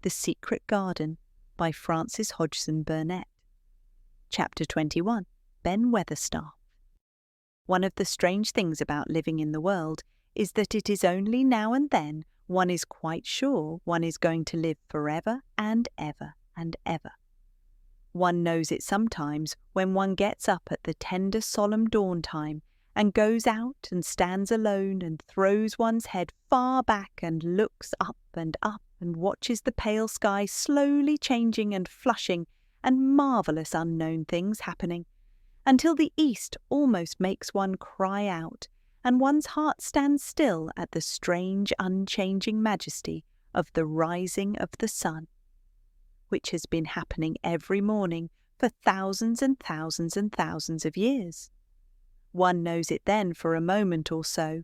The Secret Garden by Frances Hodgson Burnett. Chapter 21. Ben Weatherstaff. One of the strange things about living in the world is that it is only now and then one is quite sure one is going to live forever and ever and ever. One knows it sometimes when one gets up at the tender solemn dawn time and goes out and stands alone and throws one's head far back and looks up and watches the pale sky slowly changing and flushing and marvellous unknown things happening, until the east almost makes one cry out and one's heart stands still at the strange unchanging majesty of the rising of the sun, which has been happening every morning for thousands and thousands and thousands of years. One knows it then for a moment or so,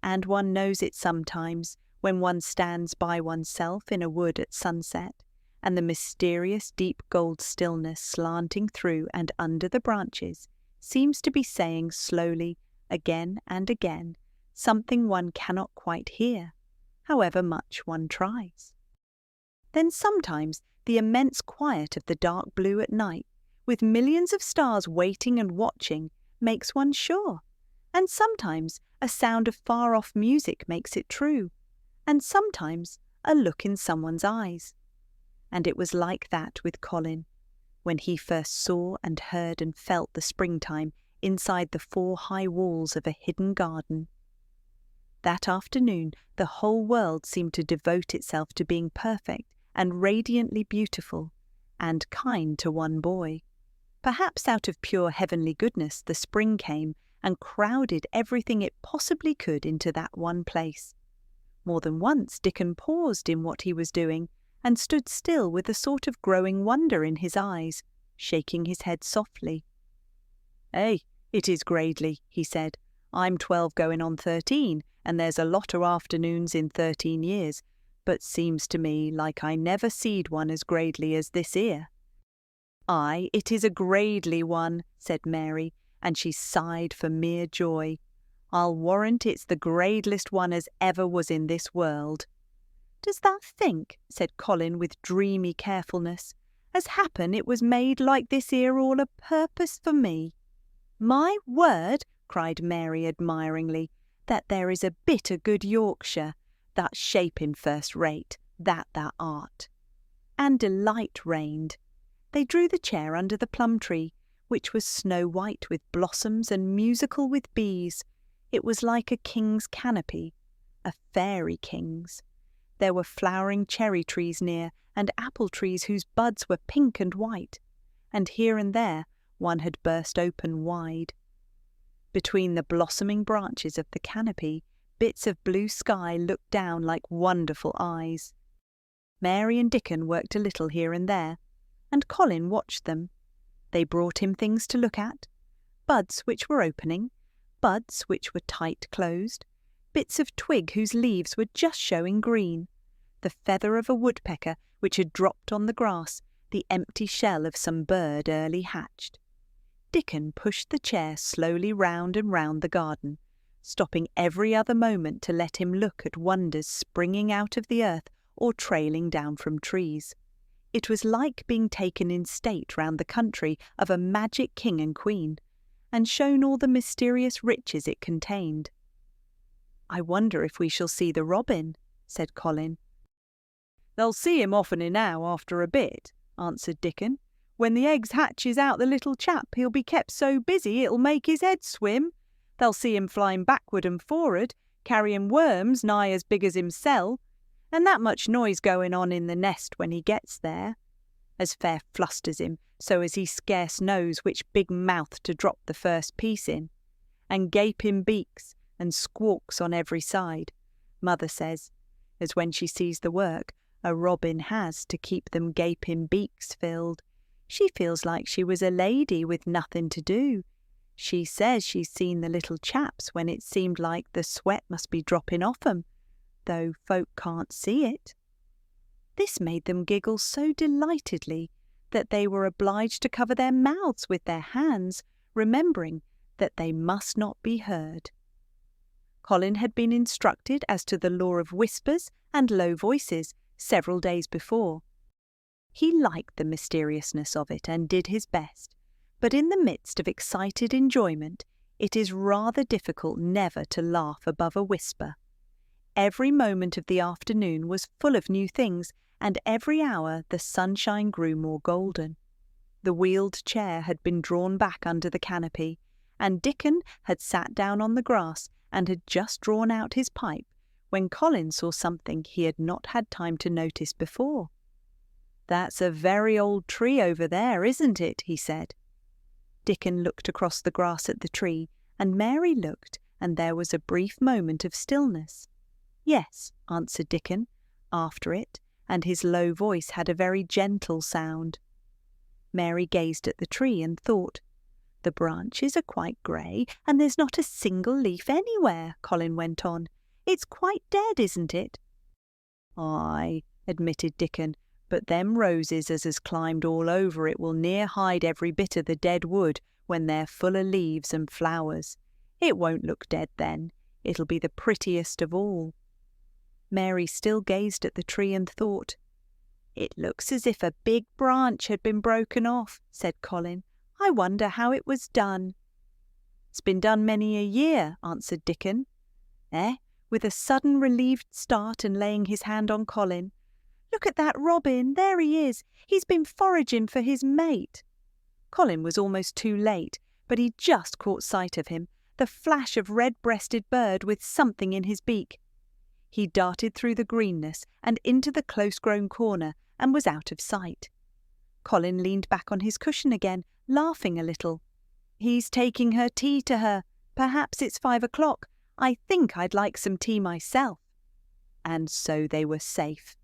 and one knows it sometimes when one stands by oneself in a wood at sunset, and the mysterious deep gold stillness slanting through and under the branches seems to be saying slowly, again and again, something one cannot quite hear, however much one tries. Then sometimes the immense quiet of the dark blue at night, with millions of stars waiting and watching, makes one sure, and sometimes a sound of far-off music makes it true, and sometimes a look in someone's eyes. And it was like that with Colin, when he first saw and heard and felt the springtime inside the 4 high walls of a hidden garden. That afternoon the whole world seemed to devote itself to being perfect and radiantly beautiful, and kind to one boy. Perhaps out of pure heavenly goodness the spring came and crowded everything it possibly could into that one place. More than once Dickon paused in what he was doing and stood still with a sort of growing wonder in his eyes, shaking his head softly. "Eh, it is gradely," he said. "I'm 12 going on 13, and there's a lot o' afternoons in 13 years, but seems to me like I never seed one as gradely as this 'ere." "Aye, it is a gradely one," said Mary, and she sighed for mere joy. "I'll warrant it's the gradelest one as ever was in this world." "Does thou think," said Colin with dreamy carefulness, "as happen it was made like this 'ere all a purpose for me?" "My word," cried Mary admiringly, "that there is a bit o' good Yorkshire, that shaping first rate, that thou art." And delight reigned. They drew the chair under the plum tree, which was snow-white with blossoms and musical with bees. It was like a king's canopy, a fairy king's. There were flowering cherry trees near, and apple trees whose buds were pink and white, and here and there one had burst open wide. Between the blossoming branches of the canopy, bits of blue sky looked down like wonderful eyes. Mary and Dickon worked a little here and there, and Colin watched them. They brought him things to look at, buds which were opening, buds which were tight closed, bits of twig whose leaves were just showing green, the feather of a woodpecker which had dropped on the grass, the empty shell of some bird early hatched. Dickon pushed the chair slowly round and round the garden, stopping every other moment to let him look at wonders springing out of the earth or trailing down from trees. It was like being taken in state round the country of a magic king and queen, and shown all the mysterious riches it contained. "I wonder if we shall see the robin," said Colin. "They'll see him often enow after a bit," answered Dickon. "When the eggs hatches out the little chap, he'll be kept so busy it'll make his head swim. They'll see him flying backward and forward, carrying worms nigh as big as himself, and that much noise going on in the nest when he gets there, as fair flusters him so as he scarce knows which big mouth to drop the first piece in, and gaping beaks and squawks on every side, mother says, as when she sees the work a robin has to keep them gaping beaks filled, she feels like she was a lady with nothing to do. She says she's seen the little chaps when it seemed like the sweat must be dropping off 'em, though folk can't see it." This made them giggle so delightedly that they were obliged to cover their mouths with their hands, remembering that they must not be heard. Colin had been instructed as to the law of whispers and low voices several days before. He liked the mysteriousness of it and did his best, but in the midst of excited enjoyment, it is rather difficult never to laugh above a whisper. Every moment of the afternoon was full of new things, and every hour the sunshine grew more golden. The wheeled chair had been drawn back under the canopy, and Dickon had sat down on the grass and had just drawn out his pipe when Colin saw something he had not had time to notice before. "That's a very old tree over there, isn't it?" he said. Dickon looked across the grass at the tree, and Mary looked, and there was a brief moment of stillness. "Yes," answered Dickon, after it, and his low voice had a very gentle sound. Mary gazed at the tree and thought. "The branches are quite grey, and there's not a single leaf anywhere," Colin went on. "It's quite dead, isn't it?" "Aye," admitted Dickon, "but them roses as has climbed all over it will near hide every bit of the dead wood when they're full of leaves and flowers. It won't look dead then. It'll be the prettiest of all." Mary still gazed at the tree and thought. "It looks as if a big branch had been broken off," said Colin. "I wonder how it was done." "It's been done many a year," answered Dickon. With a sudden relieved start and laying his hand on Colin. "Look at that robin, there he is. He's been foraging for his mate." Colin was almost too late, but he just caught sight of him, the flash of red-breasted bird with something in his beak. He darted through the greenness and into the close-grown corner and was out of sight. Colin leaned back on his cushion again, laughing a little. "He's taking her tea to her. Perhaps it's 5 o'clock. I think I'd like some tea myself." And so they were safe.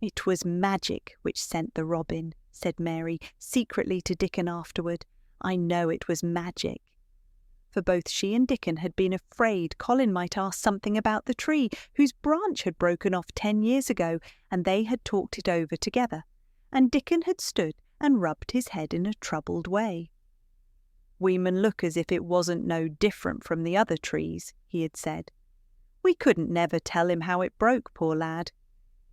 "It was magic which sent the robin," said Mary secretly to Dickon afterward. "I know it was magic." For both she and Dickon had been afraid Colin might ask something about the tree whose branch had broken off 10 years ago, and they had talked it over together, and Dickon had stood and rubbed his head in a troubled way. "We mun look as if it wasn't no different from the other trees," he had said. "We couldn't never tell him how it broke, poor lad.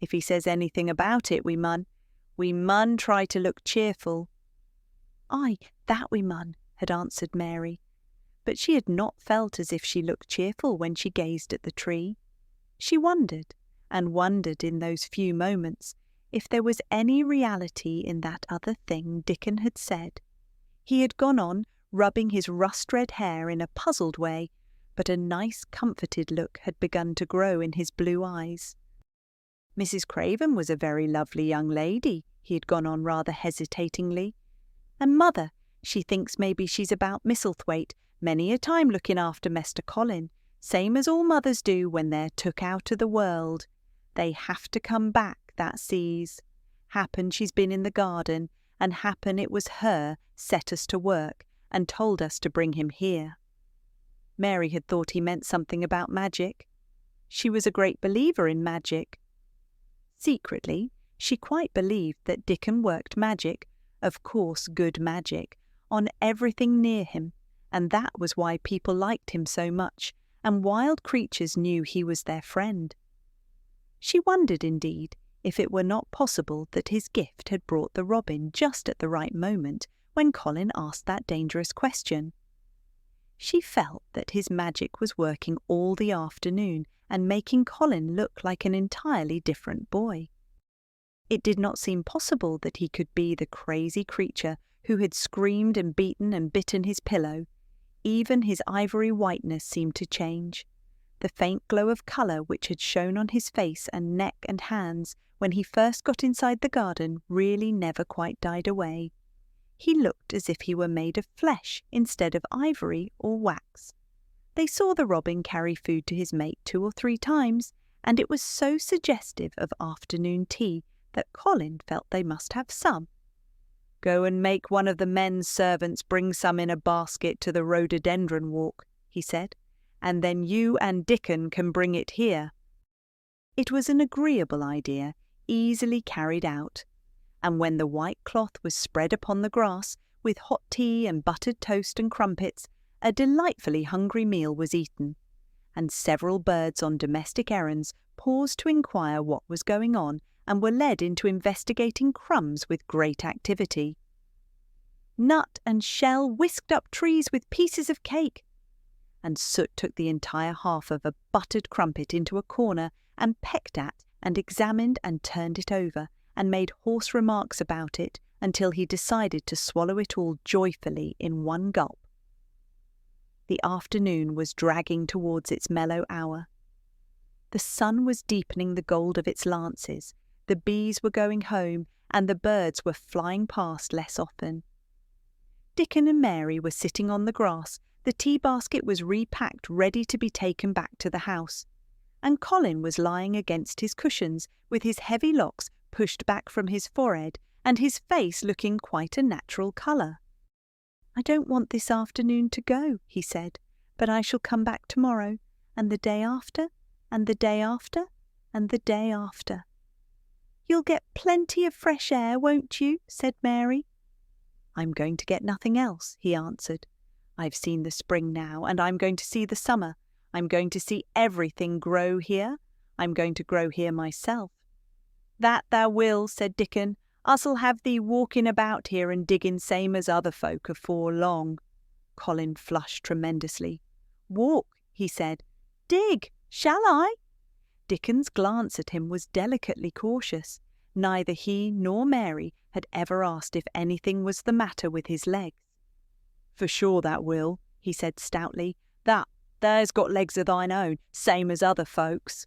If he says anything about it, we mun try to look cheerful." "Aye, that we mun," had answered Mary. But she had not felt as if she looked cheerful when she gazed at the tree. She wondered, and wondered in those few moments, if there was any reality in that other thing Dickon had said. He had gone on, rubbing his rust-red hair in a puzzled way, but a nice comforted look had begun to grow in his blue eyes. "Mrs. Craven was a very lovely young lady," he had gone on rather hesitatingly. "And mother, she thinks maybe she's about Misselthwaite many a time looking after Mester Colin, same as all mothers do when they're took out of the world. They have to come back, that sees. Happen she's been in the garden, and happen it was her set us to work and told us to bring him here." Mary had thought he meant something about magic. She was a great believer in magic. Secretly, she quite believed that Dickon worked magic, of course good magic, on everything near him, and that was why people liked him so much, and wild creatures knew he was their friend. She wondered, indeed, if it were not possible that his gift had brought the robin just at the right moment when Colin asked that dangerous question. She felt that his magic was working all the afternoon and making Colin look like an entirely different boy. It did not seem possible that he could be the crazy creature who had screamed and beaten and bitten his pillow. Even his ivory whiteness seemed to change. The faint glow of colour which had shone on his face and neck and hands when he first got inside the garden really never quite died away. He looked as if he were made of flesh instead of ivory or wax. They saw the robin carry food to his mate 2 or 3 times, and it was so suggestive of afternoon tea that Colin felt they must have some. "Go and make one of the men servants bring some in a basket to the rhododendron walk," he said, "and then you and Dickon can bring it here." It was an agreeable idea, easily carried out, and when the white cloth was spread upon the grass, with hot tea and buttered toast and crumpets, a delightfully hungry meal was eaten, and several birds on domestic errands paused to inquire what was going on and were led into investigating crumbs with great activity. Nut and Shell whisked up trees with pieces of cake, and Soot took the entire half of a buttered crumpet into a corner and pecked at and examined and turned it over and made hoarse remarks about it until he decided to swallow it all joyfully in one gulp. The afternoon was dragging towards its mellow hour. The sun was deepening the gold of its lances, the bees were going home, and the birds were flying past less often. Dickon and Mary were sitting on the grass, the tea basket was repacked ready to be taken back to the house, and Colin was lying against his cushions with his heavy locks pushed back from his forehead and his face looking quite a natural colour. "I don't want this afternoon to go," he said, "but I shall come back tomorrow, and the day after, and the day after, and the day after." "You'll get plenty of fresh air, won't you?" said Mary. "I'm going to get nothing else," he answered. "I've seen the spring now, and I'm going to see the summer. I'm going to see everything grow here. I'm going to grow here myself." "That thou will," said Dickon. "Us'll have thee walking about here and digging same as other folk afore long." Colin flushed tremendously. "Walk," he said. "Dig, shall I?" Dickon's glance at him was delicately cautious. Neither he nor Mary had ever asked if anything was the matter with his legs. "For sure that will," he said stoutly. There's got legs of thine own, same as other folks."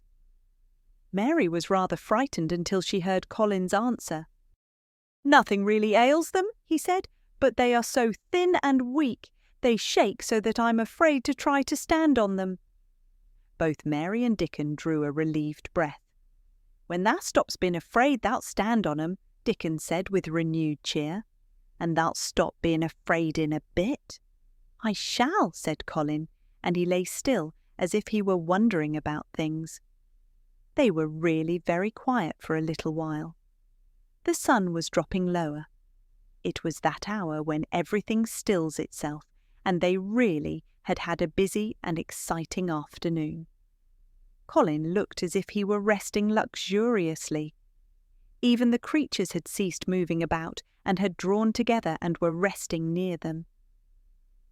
Mary was rather frightened until she heard Colin's answer. "Nothing really ails them," he said, "but they are so thin and weak, they shake so that I'm afraid to try to stand on them." Both Mary and Dickon drew a relieved breath. "When thou stops being afraid thou'lt stand on 'em," Dickon said with renewed cheer. "And thou'lt stop being afraid in a bit." "I shall," said Colin, and he lay still as if he were wondering about things. They were really very quiet for a little while. The sun was dropping lower. It was that hour when everything stills itself, and they really had had a busy and exciting afternoon. Colin looked as if he were resting luxuriously. Even the creatures had ceased moving about and had drawn together and were resting near them.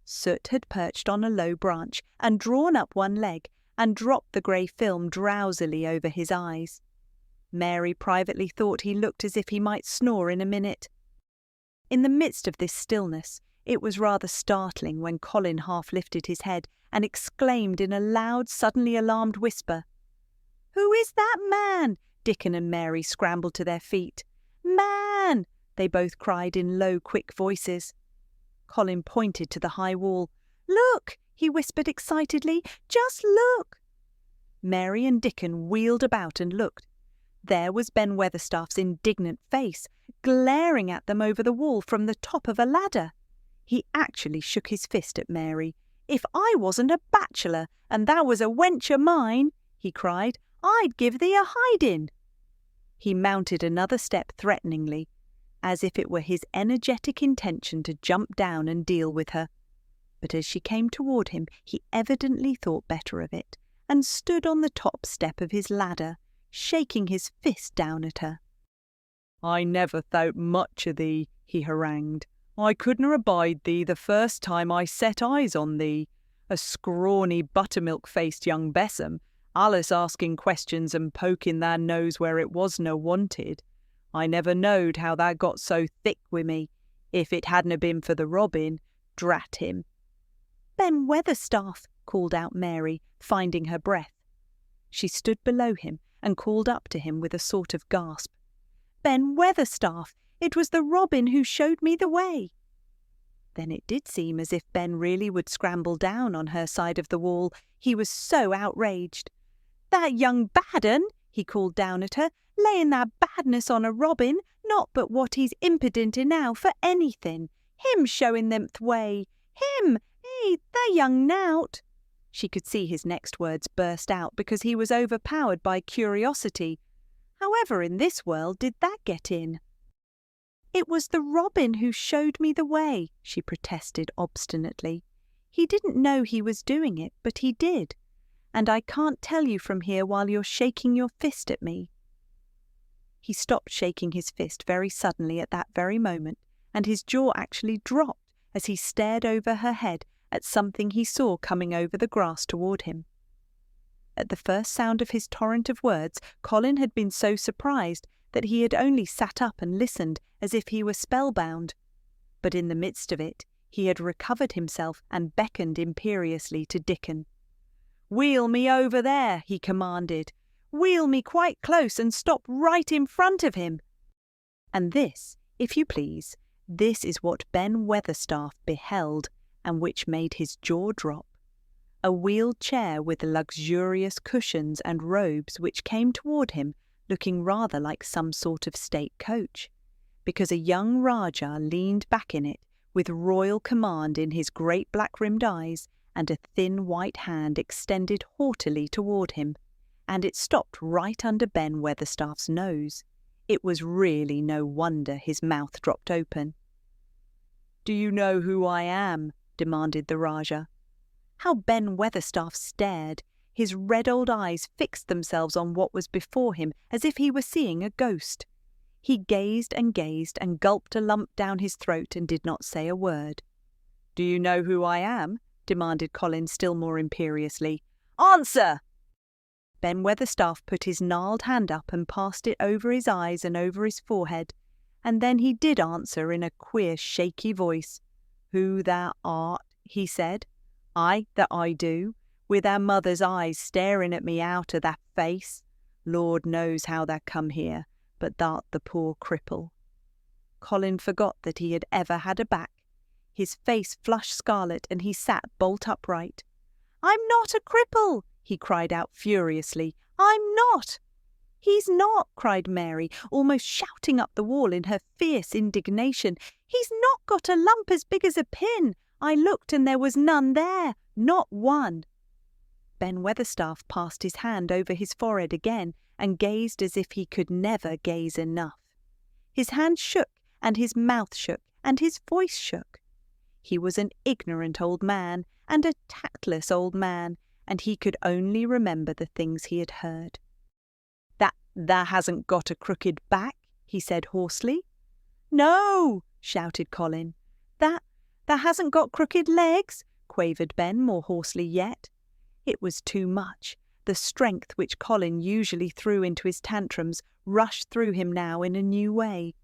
Soot had perched on a low branch and drawn up one leg and dropped the grey film drowsily over his eyes. Mary privately thought he looked as if he might snore in a minute. In the midst of this stillness, it was rather startling when Colin half lifted his head and exclaimed in a loud, suddenly alarmed whisper, "Who is that man?" Dickon and Mary scrambled to their feet. "Man!" they both cried in low, quick voices. Colin pointed to the high wall. "Look!" he whispered excitedly. "Just look!" Mary and Dickon wheeled about and looked. There was Ben Weatherstaff's indignant face, glaring at them over the wall from the top of a ladder. He actually shook his fist at Mary. "If I wasn't a bachelor, and thou was a wench o' mine," he cried, "I'd give thee a hiding." He mounted another step threateningly, as if it were his energetic intention to jump down and deal with her. But as she came toward him, he evidently thought better of it, and stood on the top step of his ladder, shaking his fist down at her. "I never thought much o' thee," he harangued. "I couldna abide thee the first time I set eyes on thee. A scrawny, buttermilk-faced young besom, allus asking questions and poking thy nose where it wasna wanted. I never knowed how thou got so thick wi' me. If it hadna been for the robin, drat him." "Ben Weatherstaff," called out Mary, finding her breath. She stood below him and called up to him with a sort of gasp. "Ben Weatherstaff, it was the robin who showed me the way." Then it did seem as if Ben really would scramble down on her side of the wall, he was so outraged. "That young bad un," he called down at her, "laying that badness on a robin, not but what he's impudent enow for anything. Him showing them th' way. Him, that young nowt." She could see his next words burst out because he was overpowered by curiosity. However in this world did that get in? "It was the robin who showed me the way," she protested obstinately. "He didn't know he was doing it, but he did. and I can't tell you from here while you're shaking your fist at me." He stopped shaking his fist very suddenly at that very moment, and his jaw actually dropped as he stared over her head at something he saw coming over the grass toward him. At the first sound of his torrent of words, Colin had been so surprised that he had only sat up and listened as if he were spellbound. But in the midst of it, he had recovered himself and beckoned imperiously to Dickon. "Wheel me over there," he commanded. "Wheel me quite close and stop right in front of him." And this, if you please, this is what Ben Weatherstaff beheld, and which made his jaw drop. A wheeled chair with luxurious cushions and robes which came toward him, looking rather like some sort of state coach, because a young Rajah leaned back in it with royal command in his great black-rimmed eyes, and a thin white hand extended haughtily toward him, and it stopped right under Ben Weatherstaff's nose. It was really no wonder his mouth dropped open. "Do you know who I am?" demanded the Rajah. How Ben Weatherstaff stared! His red old eyes fixed themselves on what was before him as if he were seeing a ghost. He gazed and gulped a lump down his throat and did not say a word. "Do you know who I am?" demanded Colin still more imperiously. "Answer!" Ben Weatherstaff put his gnarled hand up and passed it over his eyes and over his forehead, and then he did answer in a queer shaky voice. "Who thou art," he said. "Aye, that I do, with our mother's eyes staring at me out of that face. Lord knows how thou come here, but thou'rt the poor cripple." Colin forgot that he had ever had a back. His face flushed scarlet and he sat bolt upright. "I'm not a cripple!" he cried out furiously. "I'm not!" "He's not!" cried Mary, almost shouting up the wall in her fierce indignation. "He's not got a lump as big as a pin! I looked and there was none there, not one." Ben Weatherstaff passed his hand over his forehead again and gazed as if he could never gaze enough. His hand shook and his mouth shook and his voice shook. He was an ignorant old man and a tactless old man, and he could only remember the things he had heard. "Thou hasn't got a crooked back," he said hoarsely. "No!" shouted Colin. Thou hasn't got crooked legs," quavered Ben more hoarsely yet. It was too much. The strength which Colin usually threw into his tantrums rushed through him now in a new way.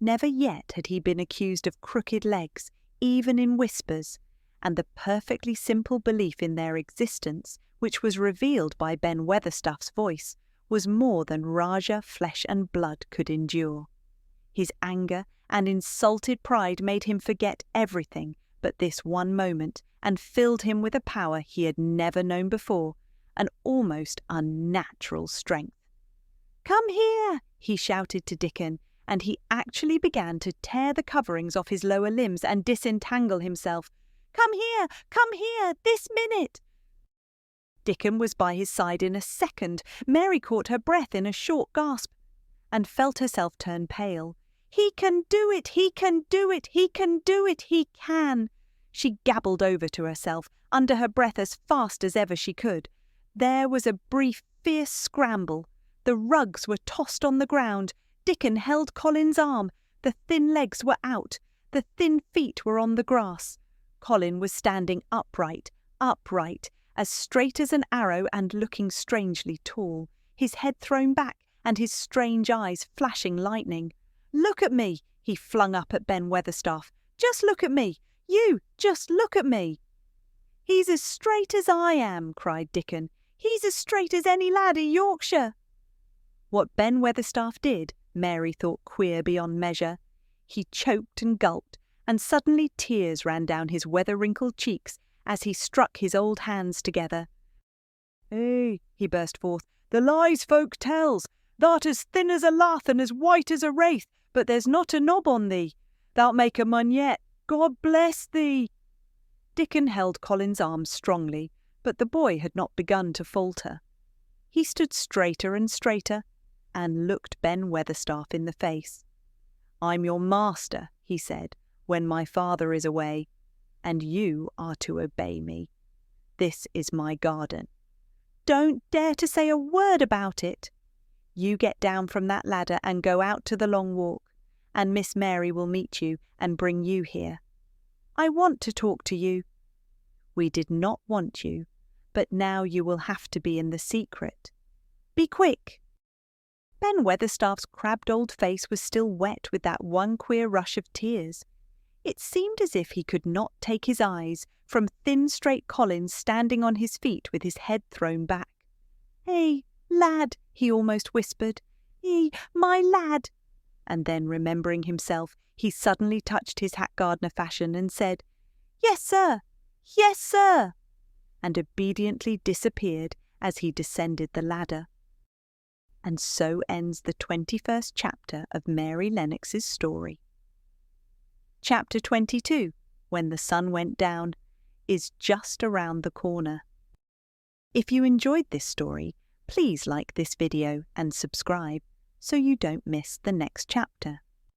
Never yet had he been accused of crooked legs, even in whispers, and the perfectly simple belief in their existence, which was revealed by Ben Weatherstaff's voice, was more than Rajah flesh and blood could endure. His anger and insulted pride made him forget everything but this one moment, and filled him with a power he had never known before, an almost unnatural strength. "Come here!" he shouted to Dickon, and he actually began to tear the coverings off his lower limbs and disentangle himself. Come here, this minute!" Dickon was by his side in a second. Mary caught her breath in a short gasp, and felt herself turn pale. "He can do it! He can do it! He can do it! He can!" She gabbled over to herself, under her breath as fast as ever she could. There was a brief, fierce scramble. The rugs were tossed on the ground. Dickon held Colin's arm. The thin legs were out. The thin feet were on the grass. Colin was standing upright, as straight as an arrow and looking strangely tall, his head thrown back and his strange eyes flashing lightning. "Look at me," he flung up at Ben Weatherstaff. "Just look at me. You, just look at me." "He's as straight as I am," cried Dickon. "He's as straight as any lad in Yorkshire." What Ben Weatherstaff did, Mary thought queer beyond measure. He choked and gulped, and suddenly tears ran down his weather-wrinkled cheeks as he struck his old hands together. "Hey," he burst forth, "the lies folk tells. Thou'rt as thin as a lath and as white as a wraith, but there's not a knob on thee. Thou'lt make a mun yet. God bless thee." Dickon held Colin's arm strongly, but the boy had not begun to falter. He stood straighter and straighter, and looked Ben Weatherstaff in the face. "I'm your master," he said, "when my father is away, and you are to obey me. This is my garden. don't dare to say a word about it. You get down from that ladder and go out to the long walk, and Miss Mary will meet you and bring you here. I want to talk to you. We did not want you, but now you will have to be in the secret. Be quick." Ben Weatherstaff's crabbed old face was still wet with that one queer rush of tears. It seemed as if he could not take his eyes from thin, straight Colin standing on his feet with his head thrown back. "Hey, lad," he almost whispered. "Hey, my lad." And then, remembering himself, he suddenly touched his hat gardener fashion and said, "Yes, sir! Yes, sir!" and obediently disappeared as he descended the ladder. And so ends the 21st chapter of Mary Lennox's story. Chapter 22, When the Sun Went Down, is just around the corner. If you enjoyed this story, please like this video and subscribe so you don't miss the next chapter.